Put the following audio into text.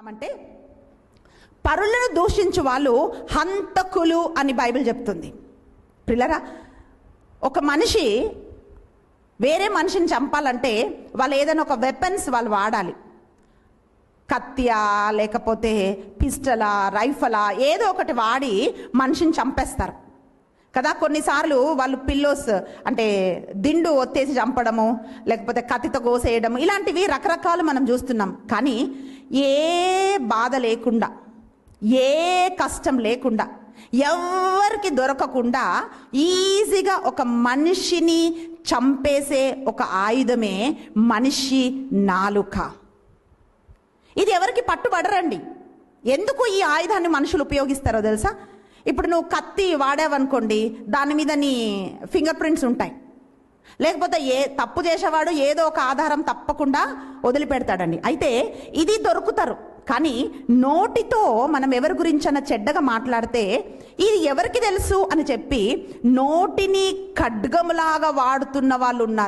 అంటే పరులను దూషించు వాళ్ళు హంతకులు అని బైబిల్ చెప్తుంది. పిల్లరా, ఒక మనిషి వేరే మనిషిని చంపాలంటే వాళ్ళు ఏదైనా ఒక వెపన్స్ వాళ్ళు వాడాలి. కత్తియా, లేకపోతే పిస్టలా, రైఫలా, ఏదో ఒకటి వాడి మనిషిని చంపేస్తారు కదా. కొన్నిసార్లు వాళ్ళు పిల్లోస్ అంటే దిండు ఒత్తేసి చంపడము, లేకపోతే కత్తితో కోసేయడము, ఇలాంటివి రకరకాలు మనం చూస్తున్నాం. కానీ ఏ బాధ లేకుండా, ఏ కష్టం లేకుండా, ఎవరికి దొరకకుండా ఈజీగా ఒక మనిషిని చంపేసే ఒక ఆయుధమే మనిషి నాలుక. ఇది ఎవరికి పట్టుబడరండి. ఎందుకు ఈ ఆయుధాన్ని మనుషులు ఉపయోగిస్తారో తెలుసా? ఇప్పుడు నువ్వు కత్తి వాడావనుకోండి, దాని మీద నీ ఫింగర్ ప్రింట్స్ ఉంటాయి. లేకపోతే తప్పు చేసేవాడు ఏదో ఒక ఆధారం తప్పకుండా వదిలిపెడతాడండి. అయితే ఇది దొరుకుతారు. కానీ నోటితో మనం ఎవరి గురించైనా చెడ్డగా మాట్లాడితే ఇది ఎవరికి తెలుసు అని చెప్పి నోటిని ఖడ్గములాగా వాడుతున్న వాళ్ళు ఉన్నారు.